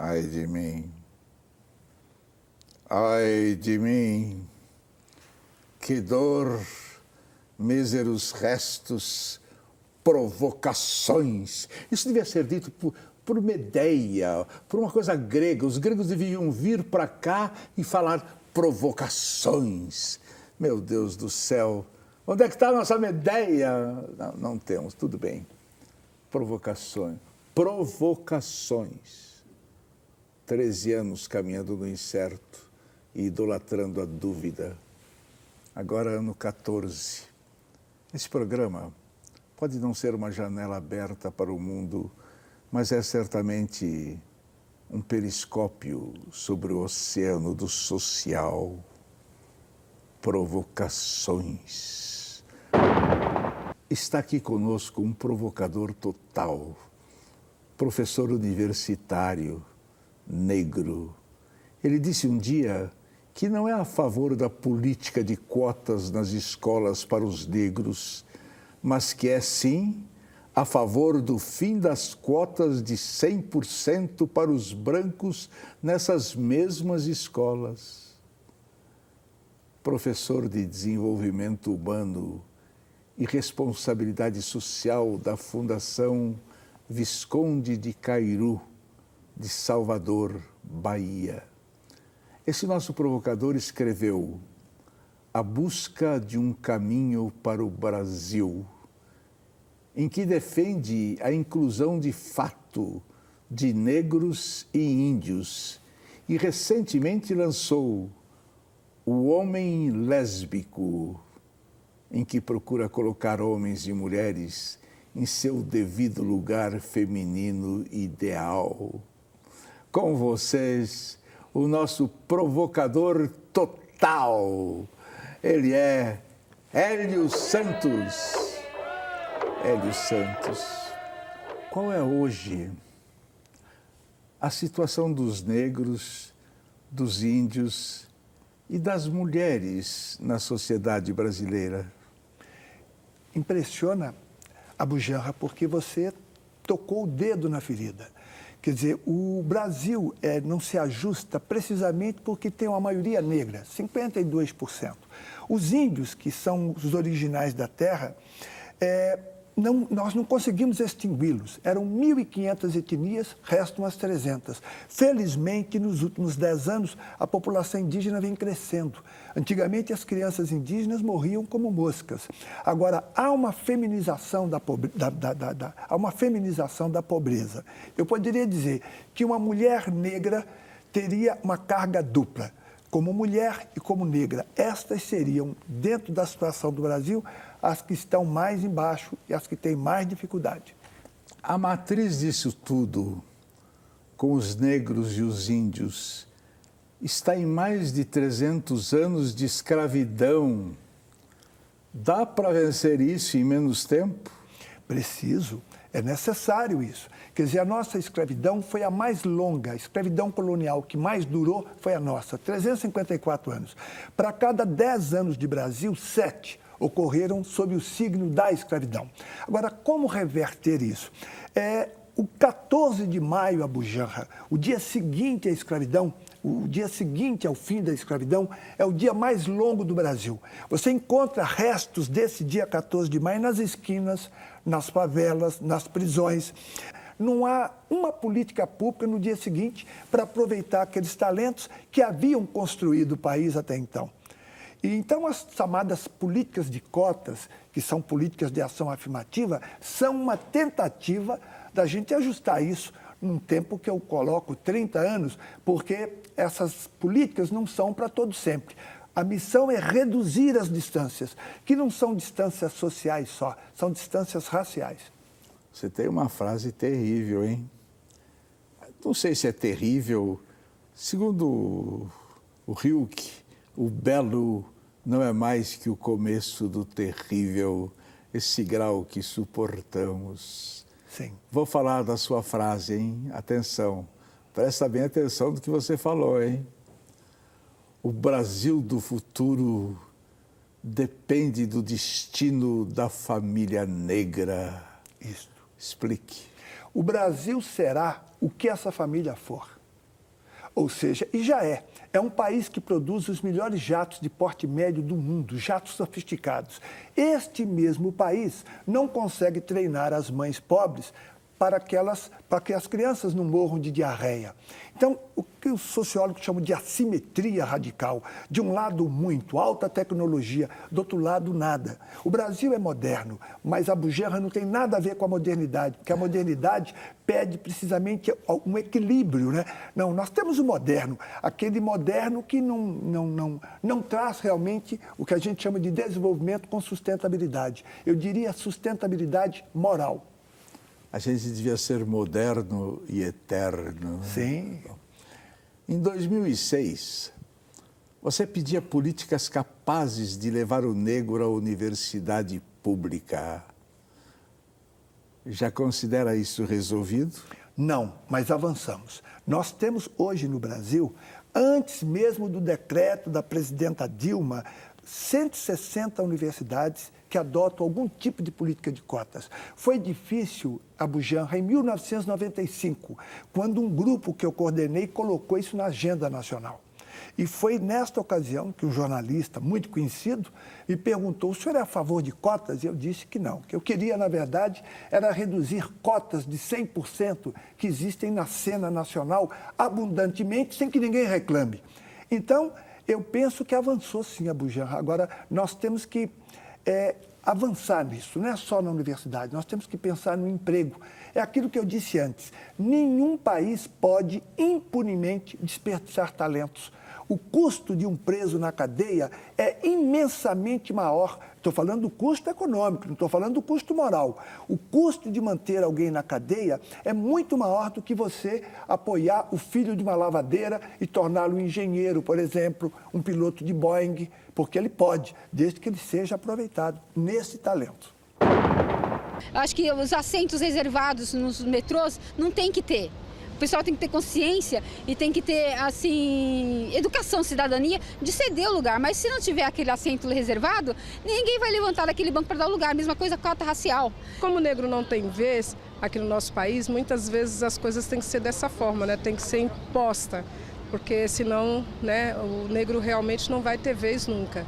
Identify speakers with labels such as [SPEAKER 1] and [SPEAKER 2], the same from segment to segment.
[SPEAKER 1] Ai de mim, ai de mim, que dor, míseros restos, provocações. Isso devia ser dito por Medeia, por uma coisa grega. Os gregos deviam vir para cá e falar provocações. Meu Deus do céu, onde é que está a nossa Medeia? Não temos, tudo bem. Provocações. Provocações. 13 anos caminhando no incerto e idolatrando a dúvida. Agora ano 14. Esse programa pode não ser uma janela aberta para o mundo, mas é certamente um periscópio sobre o oceano do social. Provocações. Está aqui conosco um provocador total, professor universitário, negro. Ele disse um dia que não é a favor da política de cotas nas escolas para os negros, mas que é, sim, a favor do fim das cotas de 100% para os brancos nessas mesmas escolas. Professor de desenvolvimento humano e responsabilidade social da Fundação Visconde de Cairu, de Salvador, Bahia. Esse nosso provocador escreveu A Busca de um Caminho para o Brasil, em que defende a inclusão de fato de negros e índios, e recentemente lançou O Homem Lésbico, em que procura colocar homens e mulheres em seu devido lugar feminino ideal. Com vocês, o nosso provocador total. Ele é Hélio Santos. Hélio Santos, qual é hoje a situação dos negros, dos índios e das mulheres na sociedade brasileira?
[SPEAKER 2] Impressiona, Abujanra, porque você tocou o dedo na ferida. Quer dizer, o Brasil não se ajusta precisamente porque tem uma maioria negra, 52%. Os índios, que são os originais da terra, nós não conseguimos extingui-los. Eram 1.500 etnias, restam as 300. Felizmente, nos últimos 10 anos, a população indígena vem crescendo. Antigamente, as crianças indígenas morriam como moscas. Agora, há uma feminização há uma feminização da pobreza. Eu poderia dizer que uma mulher negra teria uma carga dupla. Como mulher e como negra. Estas seriam, dentro da situação do Brasil, as que estão mais embaixo e as que têm mais dificuldade.
[SPEAKER 1] A matriz disso tudo, com os negros e os índios, está em mais de 300 anos de escravidão. Dá para vencer isso em menos tempo?
[SPEAKER 2] Preciso. É necessário isso. Quer dizer, a nossa escravidão foi a mais longa, a escravidão colonial que mais durou foi a nossa, 354 anos. Para cada 10 anos de Brasil, 7 ocorreram sob o signo da escravidão. Agora, como reverter isso? O 14 de maio, Abujanra, o dia seguinte à escravidão, o dia seguinte ao fim da escravidão, é o dia mais longo do Brasil. Você encontra restos desse dia 14 de maio nas esquinas, nas favelas, nas prisões. Não há uma política pública no dia seguinte para aproveitar aqueles talentos que haviam construído o país até então. E então as chamadas políticas de cotas, que são políticas de ação afirmativa, são uma tentativa da gente ajustar isso num tempo que eu coloco 30 anos, porque essas políticas não são para todo sempre. A missão é reduzir as distâncias, que não são distâncias sociais só, são distâncias raciais.
[SPEAKER 1] Você tem uma frase terrível, hein? Não sei se é terrível. Segundo o Hilke, o belo não é mais que o começo do terrível, esse grau que suportamos.
[SPEAKER 2] Sim.
[SPEAKER 1] Vou falar da sua frase, hein? Atenção. Presta bem atenção do que você falou, hein? O Brasil do futuro depende do destino da família negra.
[SPEAKER 2] Isso.
[SPEAKER 1] Explique.
[SPEAKER 2] O Brasil será o que essa família for. Ou seja, e já é. É um país que produz os melhores jatos de porte médio do mundo, jatos sofisticados. Este mesmo país não consegue treinar as mães pobres para que as crianças não morram de diarreia. Então, o que os sociólogos chamam de assimetria radical. De um lado, muito, alta tecnologia, do outro lado, nada. O Brasil é moderno, mas a Bujanra não tem nada a ver com a modernidade, porque a modernidade pede precisamente um equilíbrio, né? Não, nós temos o moderno, aquele moderno que não traz realmente o que a gente chama de desenvolvimento com sustentabilidade. Eu diria sustentabilidade moral.
[SPEAKER 1] A gente devia ser moderno e eterno.
[SPEAKER 2] Sim.
[SPEAKER 1] Em 2006, você pedia políticas capazes de levar o negro à universidade pública. Já considera isso resolvido?
[SPEAKER 2] Não, mas avançamos. Nós temos hoje no Brasil, antes mesmo do decreto da presidenta Dilma, 160 universidades que adotam algum tipo de política de cotas. Foi difícil a Bujanra em 1995, quando um grupo que eu coordenei colocou isso na agenda nacional. E foi nesta ocasião que um jornalista muito conhecido me perguntou: o senhor é a favor de cotas? E eu disse que não. O que eu queria, na verdade, era reduzir cotas de 100% que existem na cena nacional abundantemente, sem que ninguém reclame. Então, eu penso que avançou sim a Bujanra. Agora, nós temos que avançar nisso, não é só na universidade, nós temos que pensar no emprego. É aquilo que eu disse antes, nenhum país pode impunemente desperdiçar talentos. O custo de um preso na cadeia é imensamente maior. Estou falando do custo econômico, não estou falando do custo moral. O custo de manter alguém na cadeia é muito maior do que você apoiar o filho de uma lavadeira e torná-lo um engenheiro, por exemplo, um piloto de Boeing, porque ele pode, desde que ele seja aproveitado nesse talento.
[SPEAKER 3] Acho que os assentos reservados nos metrôs não tem que ter. O pessoal tem que ter consciência e tem que ter, assim, educação, cidadania de ceder o lugar. Mas se não tiver aquele assento reservado, ninguém vai levantar daquele banco para dar o lugar. A mesma coisa com a cota racial.
[SPEAKER 4] Como o negro não tem vez aqui no nosso país, muitas vezes as coisas têm que ser dessa forma, né? Tem que ser imposta, porque senão, né, o negro realmente não vai ter vez nunca.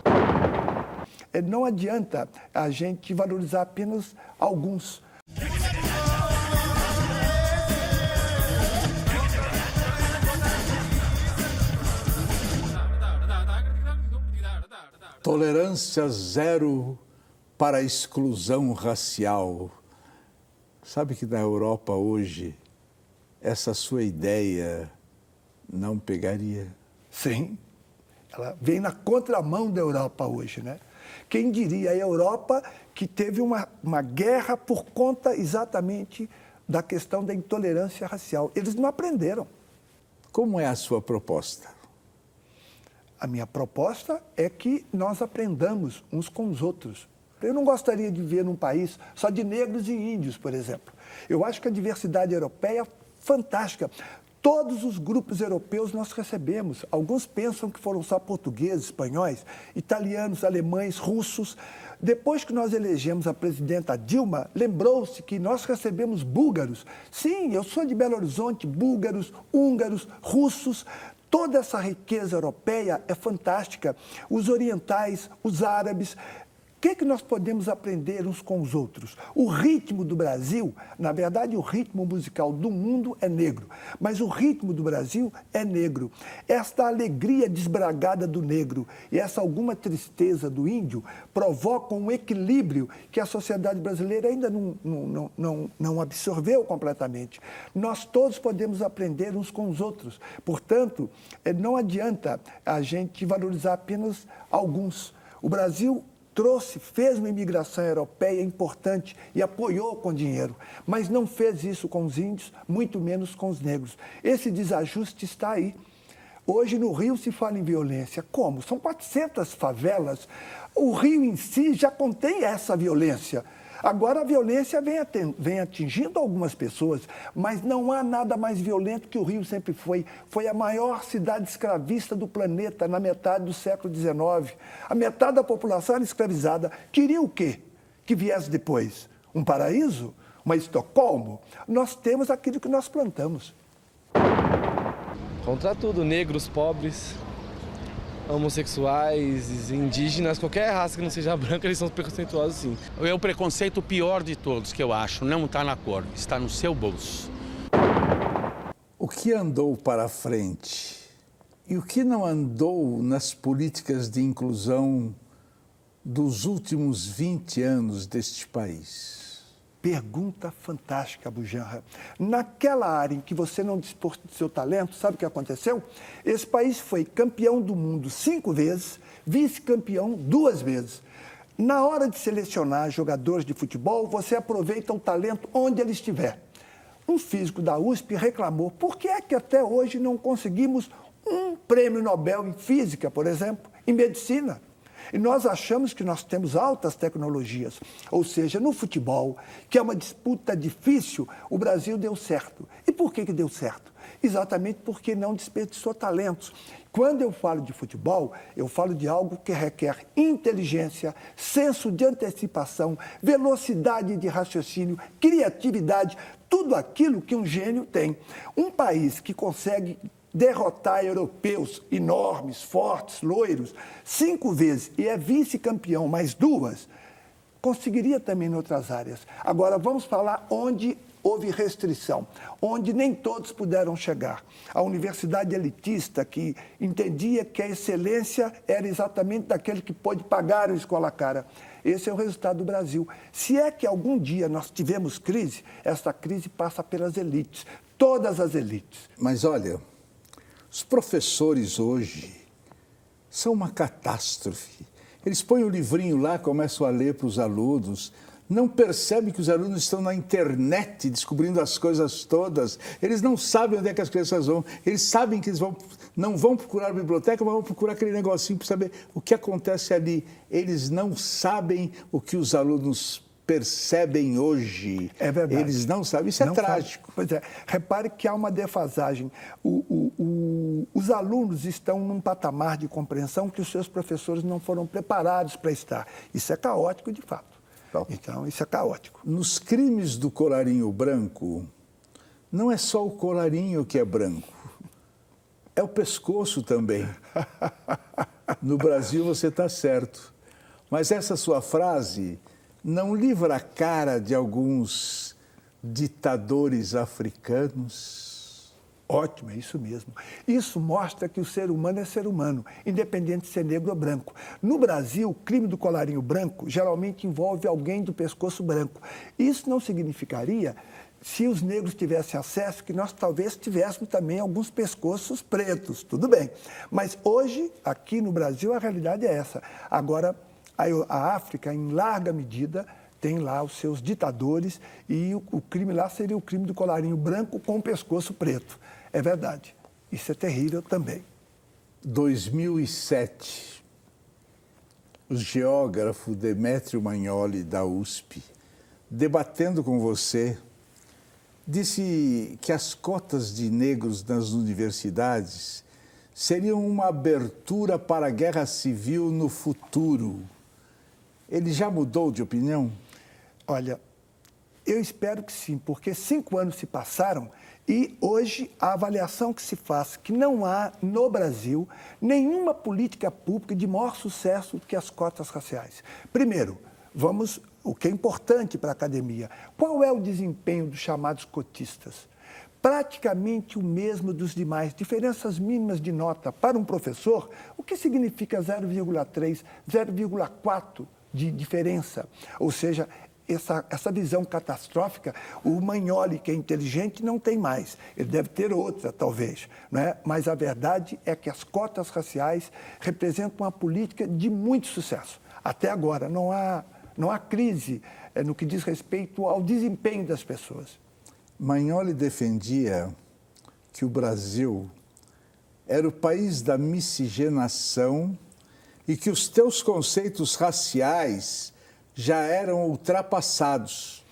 [SPEAKER 2] Não adianta a gente valorizar apenas alguns.
[SPEAKER 1] Tolerância zero para a exclusão racial. Sabe que na Europa hoje, essa sua ideia não pegaria?
[SPEAKER 2] Sim, ela vem na contramão da Europa hoje, né? Quem diria a Europa que teve uma guerra por conta exatamente da questão da intolerância racial. Eles não aprenderam.
[SPEAKER 1] Como é a sua proposta?
[SPEAKER 2] A minha proposta é que nós aprendamos uns com os outros. Eu não gostaria de viver num país só de negros e índios, por exemplo. Eu acho que a diversidade europeia é fantástica. Todos os grupos europeus nós recebemos. Alguns pensam que foram só portugueses, espanhóis, italianos, alemães, russos. Depois que nós elegemos a presidenta Dilma, lembrou-se que nós recebemos búlgaros. Sim, eu sou de Belo Horizonte, búlgaros, húngaros, russos. Toda essa riqueza europeia é fantástica. Os orientais, os árabes. O que nós podemos aprender uns com os outros? O ritmo do Brasil, na verdade, o ritmo musical do mundo é negro, mas o ritmo do Brasil é negro. Esta alegria desbragada do negro e essa alguma tristeza do índio provocam um equilíbrio que a sociedade brasileira ainda não absorveu completamente. Nós todos podemos aprender uns com os outros. Portanto, não adianta a gente valorizar apenas alguns. O Brasil fez uma imigração europeia importante e apoiou com dinheiro, mas não fez isso com os índios, muito menos com os negros. Esse desajuste está aí. Hoje no Rio se fala em violência. Como? São 400 favelas. O Rio em si já contém essa violência. Agora a violência vem atingindo algumas pessoas, mas não há nada mais violento que o Rio sempre foi. Foi a maior cidade escravista do planeta na metade do século XIX. A metade da população era escravizada. Queria o quê? Que viesse depois? Um paraíso? Uma Estocolmo? Nós temos aquilo que nós plantamos.
[SPEAKER 5] Contra tudo, negros, pobres, homossexuais, indígenas, qualquer raça que não seja branca, eles são preconceituosos, sim.
[SPEAKER 6] É o preconceito pior de todos, que eu acho, não está na cor, está no seu bolso.
[SPEAKER 1] O que andou para frente e o que não andou nas políticas de inclusão dos últimos 20 anos deste país?
[SPEAKER 2] Pergunta fantástica, Bujanra. Naquela área em que você não dispôs do seu talento, sabe o que aconteceu? Esse país foi campeão do mundo 5 vezes, vice-campeão 2 vezes. Na hora de selecionar jogadores de futebol, você aproveita o talento onde ele estiver. Um físico da USP reclamou: por que é que até hoje não conseguimos um prêmio Nobel em física, por exemplo, em medicina? E nós achamos que nós temos altas tecnologias, ou seja, no futebol, que é uma disputa difícil, o Brasil deu certo. E por que deu certo? Exatamente porque não desperdiçou talentos. Quando eu falo de futebol, eu falo de algo que requer inteligência, senso de antecipação, velocidade de raciocínio, criatividade, tudo aquilo que um gênio tem. Um país que consegue derrotar europeus enormes, fortes, loiros, 5 vezes e é vice-campeão mais 2, conseguiria também em outras áreas. Agora, vamos falar onde houve restrição, onde nem todos puderam chegar. A universidade elitista, que entendia que a excelência era exatamente daquele que pôde pagar a escola cara. Esse é o resultado do Brasil. Se é que algum dia nós tivemos crise, essa crise passa pelas elites, todas as elites.
[SPEAKER 1] Mas olha, os professores hoje são uma catástrofe. Eles põem o livrinho lá, começam a ler para os alunos, não percebem que os alunos estão na internet descobrindo as coisas todas. Eles não sabem onde é que as crianças vão. Eles sabem que eles não vão procurar a biblioteca, mas vão procurar aquele negocinho para saber o que acontece ali. Eles não sabem o que os alunos percebem hoje.
[SPEAKER 2] É verdade.
[SPEAKER 1] Eles não sabem. Isso é trágico.
[SPEAKER 2] Pois é. Repare que há uma defasagem. Os alunos estão num patamar de compreensão que os seus professores não foram preparados para estar. Isso é caótico, de fato. Então, isso é caótico.
[SPEAKER 1] Nos crimes do colarinho branco, não é só o colarinho que é branco. É o pescoço também. No Brasil, você está certo. Mas essa sua frase não livra a cara de alguns ditadores africanos?
[SPEAKER 2] Ótimo, é isso mesmo. Isso mostra que o ser humano é ser humano, independente de ser negro ou branco. No Brasil, o crime do colarinho branco geralmente envolve alguém do pescoço branco. Isso não significaria, se os negros tivessem acesso, que nós talvez tivéssemos também alguns pescoços pretos, tudo bem. Mas hoje, aqui no Brasil, a realidade é essa. Agora, a África, em larga medida, tem lá os seus ditadores e o crime lá seria o crime do colarinho branco com o pescoço preto. É verdade. Isso é terrível também.
[SPEAKER 1] 2007, o geógrafo Demétrio Magnoli, da USP, debatendo com você, disse que as cotas de negros nas universidades seriam uma abertura para a guerra civil no futuro. Ele já mudou de opinião?
[SPEAKER 2] Olha, eu espero que sim, porque 5 anos se passaram e hoje a avaliação que se faz que não há no Brasil nenhuma política pública de maior sucesso do que as cotas raciais. Primeiro, o que é importante para a academia, qual é o desempenho dos chamados cotistas? Praticamente o mesmo dos demais, diferenças mínimas de nota para um professor, o que significa 0,3, 0,4 de diferença, ou seja, essa visão catastrófica, o Magnoli, que é inteligente, não tem mais. Ele deve ter outra, talvez. Não é? Mas a verdade é que as cotas raciais representam uma política de muito sucesso. Até agora, não há crise no que diz respeito ao desempenho das pessoas.
[SPEAKER 1] Magnoli defendia que o Brasil era o país da miscigenação e que os teus conceitos raciais já eram ultrapassados.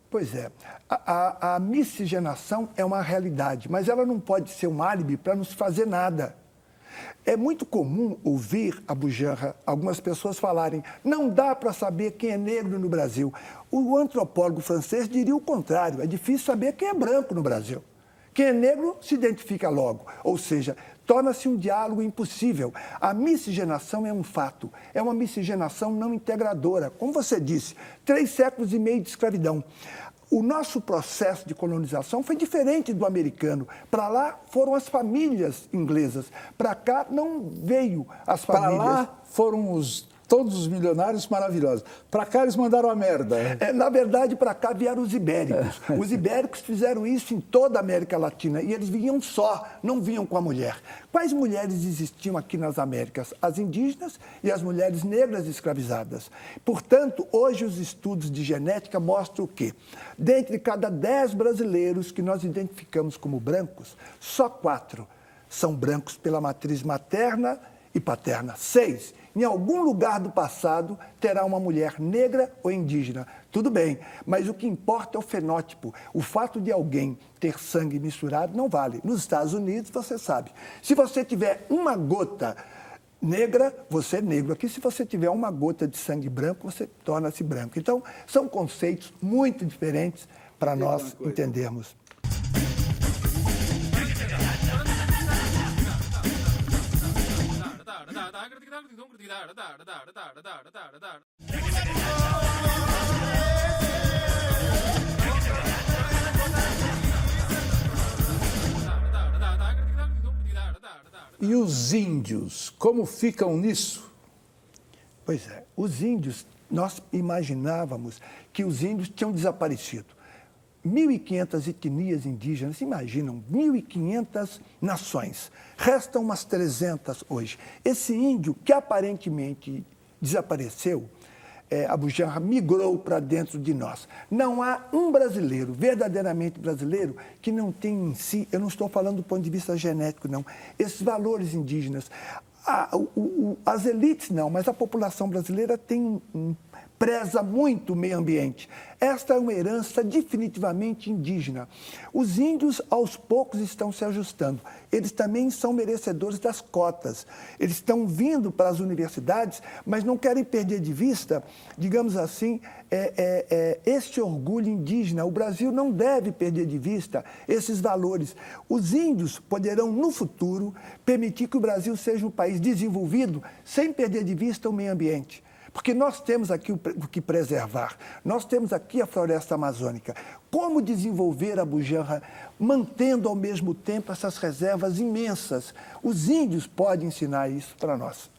[SPEAKER 2] Pois é, a miscigenação é uma realidade, mas ela não pode ser um álibi para não se fazer nada. É muito comum ouvir, Bujanra, algumas pessoas falarem: não dá para saber quem é negro no Brasil. O antropólogo francês diria o contrário: é difícil saber quem é branco no Brasil. Quem é negro se identifica logo, ou seja, torna-se um diálogo impossível. A miscigenação é um fato, é uma miscigenação não integradora. Como você disse, 3 séculos e meio de escravidão. O nosso processo de colonização foi diferente do americano. Para lá foram as famílias inglesas, para cá não veio as famílias.
[SPEAKER 1] Para lá foram todos os milionários maravilhosos. Para cá eles mandaram a merda.
[SPEAKER 2] Na verdade, para cá vieram os ibéricos. Os ibéricos fizeram isso em toda a América Latina e eles vinham só, não vinham com a mulher. Quais mulheres existiam aqui nas Américas? As indígenas e as mulheres negras escravizadas. Portanto, hoje os estudos de genética mostram que, dentre cada 10 brasileiros que nós identificamos como brancos, só 4 são brancos pela matriz materna e paterna. 6, em algum lugar do passado, terá uma mulher negra ou indígena. Tudo bem, mas o que importa é o fenótipo. O fato de alguém ter sangue misturado não vale. Nos Estados Unidos, você sabe, se você tiver uma gota negra, você é negro. Aqui, se você tiver uma gota de sangue branco, você torna-se branco. Então, são conceitos muito diferentes para nós entendermos.
[SPEAKER 1] E os índios, como ficam nisso?
[SPEAKER 2] Pois é, os índios, nós imaginávamos que os índios tinham desaparecido. 1.500 etnias indígenas, imaginam, 1.500 nações. Restam umas 300 hoje. Esse índio que aparentemente desapareceu, Abu Janra migrou para dentro de nós. Não há um brasileiro, verdadeiramente brasileiro, que não tem em si, eu não estou falando do ponto de vista genético, não, esses valores indígenas. As elites não, mas a população brasileira preza muito o meio ambiente. Esta é uma herança definitivamente indígena. Os índios, aos poucos, estão se ajustando. Eles também são merecedores das cotas. Eles estão vindo para as universidades, mas não querem perder de vista, digamos assim, este orgulho indígena. O Brasil não deve perder de vista esses valores. Os índios poderão, no futuro, permitir que o Brasil seja um país desenvolvido sem perder de vista o meio ambiente. Porque nós temos aqui o que preservar, nós temos aqui a floresta amazônica. Como desenvolver a Bujanra mantendo ao mesmo tempo essas reservas imensas? Os índios podem ensinar isso para nós.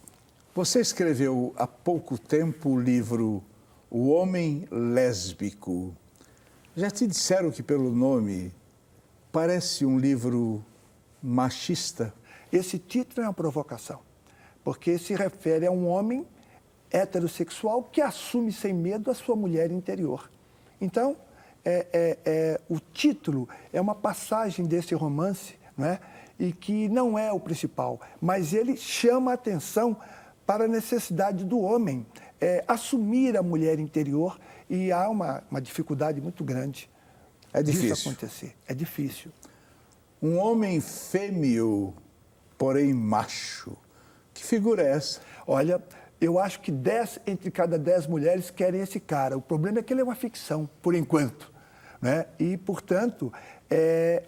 [SPEAKER 1] Você escreveu há pouco tempo o livro O Homem Lésbico. Já te disseram que pelo nome parece um livro machista?
[SPEAKER 2] Esse título é uma provocação, porque se refere a um homem heterossexual que assume sem medo a sua mulher interior. Então, o título é uma passagem desse romance, não é? E que não é o principal, mas ele chama a atenção para a necessidade do homem assumir a mulher interior, e há uma dificuldade muito grande disso acontecer. É difícil.
[SPEAKER 1] Um homem fêmeo, porém macho. Que figura é essa?
[SPEAKER 2] Olha, eu acho que 10 entre cada 10 mulheres querem esse cara. O problema é que ele é uma ficção, por enquanto, né? E, portanto,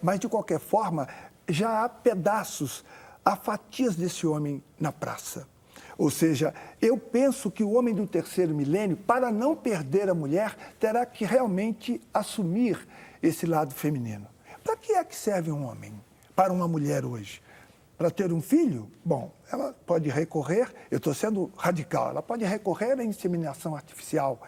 [SPEAKER 2] mas de qualquer forma, já há pedaços, há fatias desse homem na praça. Ou seja, eu penso que o homem do terceiro milênio, para não perder a mulher, terá que realmente assumir esse lado feminino. Para que é que serve um homem para uma mulher hoje? Para ter um filho? Bom, ela pode recorrer, eu estou sendo radical, ela pode recorrer à inseminação artificial.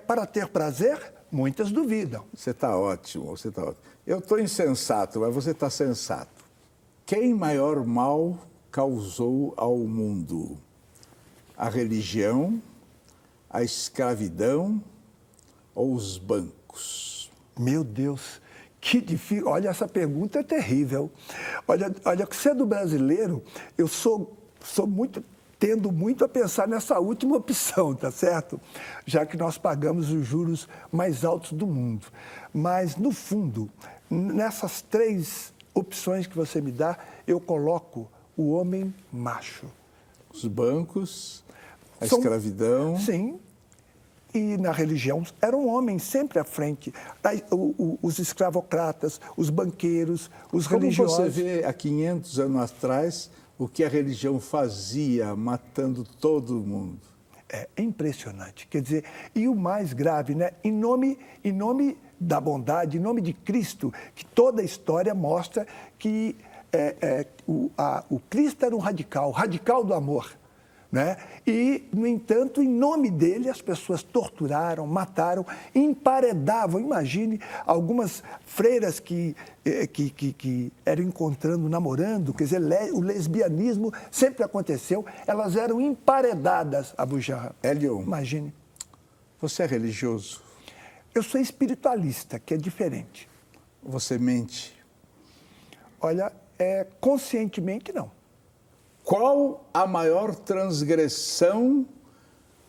[SPEAKER 2] Para ter prazer? Muitas duvidam.
[SPEAKER 1] Você está ótimo, você está ótimo. Eu estou insensato, mas você está sensato. Quem maior mal causou ao mundo? A religião, a escravidão ou os bancos?
[SPEAKER 2] Meu Deus, que difícil. Olha, essa pergunta é terrível. Olha, sendo brasileiro, eu tendo muito a pensar nessa última opção, tá certo? Já que nós pagamos os juros mais altos do mundo. Mas, no fundo, nessas 3 opções que você me dá, eu coloco o homem macho.
[SPEAKER 1] Os bancos, a escravidão...
[SPEAKER 2] Sim. E na religião eram homens sempre à frente. Os escravocratas, os banqueiros, os religiosos.
[SPEAKER 1] Como você vê há 500 anos atrás o que a religião fazia matando todo mundo?
[SPEAKER 2] É impressionante. Quer dizer, e o mais grave, né? Em nome da bondade, em nome de Cristo, que toda a história mostra que o Cristo era um radical do amor. Né? E, no entanto, em nome dele, as pessoas torturaram, mataram, emparedavam. Imagine algumas freiras que eram encontrando, namorando, quer dizer, o lesbianismo sempre aconteceu, elas eram emparedadas, Abu Janra.
[SPEAKER 1] Hélio,
[SPEAKER 2] imagine.
[SPEAKER 1] Você é religioso?
[SPEAKER 2] Eu sou espiritualista, que é diferente.
[SPEAKER 1] Você mente?
[SPEAKER 2] Olha, conscientemente não.
[SPEAKER 1] Qual a maior transgressão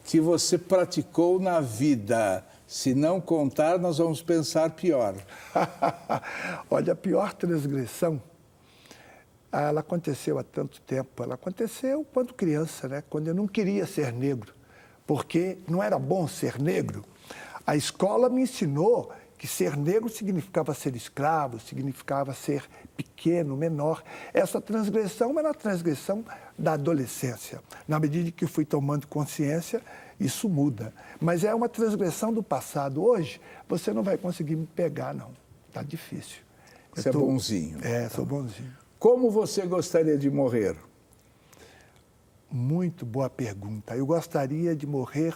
[SPEAKER 1] que você praticou na vida? Se não contar, nós vamos pensar pior.
[SPEAKER 2] Olha, a pior transgressão, ela aconteceu há tanto tempo. Ela aconteceu quando criança, né? Quando eu não queria ser negro, porque não era bom ser negro. A escola me ensinou que ser negro significava ser escravo, significava ser pequeno, menor. Essa transgressão era a transgressão da adolescência. Na medida que eu fui tomando consciência, isso muda. Mas é uma transgressão do passado. Hoje, você não vai conseguir me pegar, não. Está difícil.
[SPEAKER 1] Você é bonzinho.
[SPEAKER 2] Sou bonzinho.
[SPEAKER 1] Como você gostaria de morrer?
[SPEAKER 2] Muito boa pergunta. Eu gostaria de morrer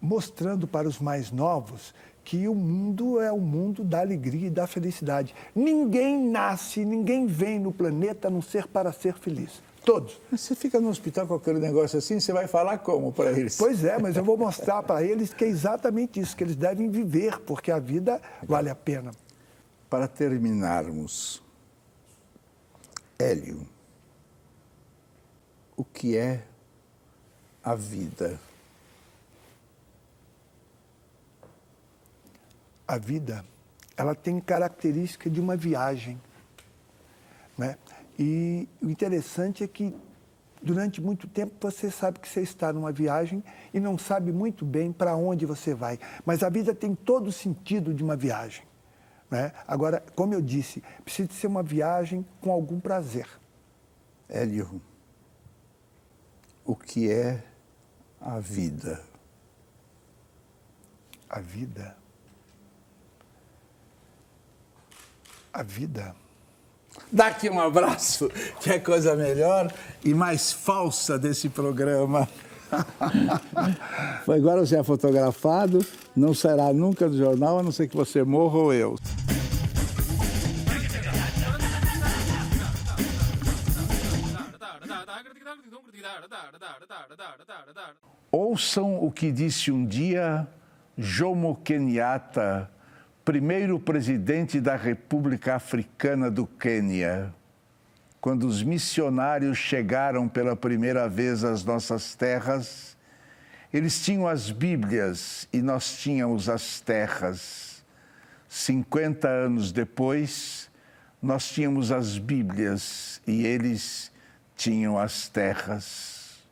[SPEAKER 2] mostrando para os mais novos que o mundo é o mundo da alegria e da felicidade. Ninguém nasce, ninguém vem no planeta a não ser para ser feliz. Todos.
[SPEAKER 1] Mas você fica no hospital com aquele negócio assim, você vai falar como para eles?
[SPEAKER 2] Pois é, mas eu vou mostrar para eles que é exatamente isso, que eles devem viver, porque a vida vale a pena.
[SPEAKER 1] Para terminarmos, Hélio, o que é a vida?
[SPEAKER 2] A vida, ela tem característica de uma viagem, né? E o interessante é que, durante muito tempo, você sabe que você está numa viagem e não sabe muito bem para onde você vai. Mas a vida tem todo o sentido de uma viagem, né? Agora, como eu disse, precisa ser uma viagem com algum prazer.
[SPEAKER 1] Hélio, o que é a vida?
[SPEAKER 2] A vida... A vida...
[SPEAKER 1] Dá aqui um abraço, que é coisa melhor e mais falsa desse programa. Agora você é fotografado, não será nunca do jornal, a não ser que você morra ou eu. Ouçam o que disse um dia Jomo Kenyatta, primeiro presidente da República Africana do Quênia, quando os missionários chegaram pela primeira vez às nossas terras, eles tinham as Bíblias e nós tínhamos as terras. 50 anos depois, nós tínhamos as Bíblias e eles tinham as terras.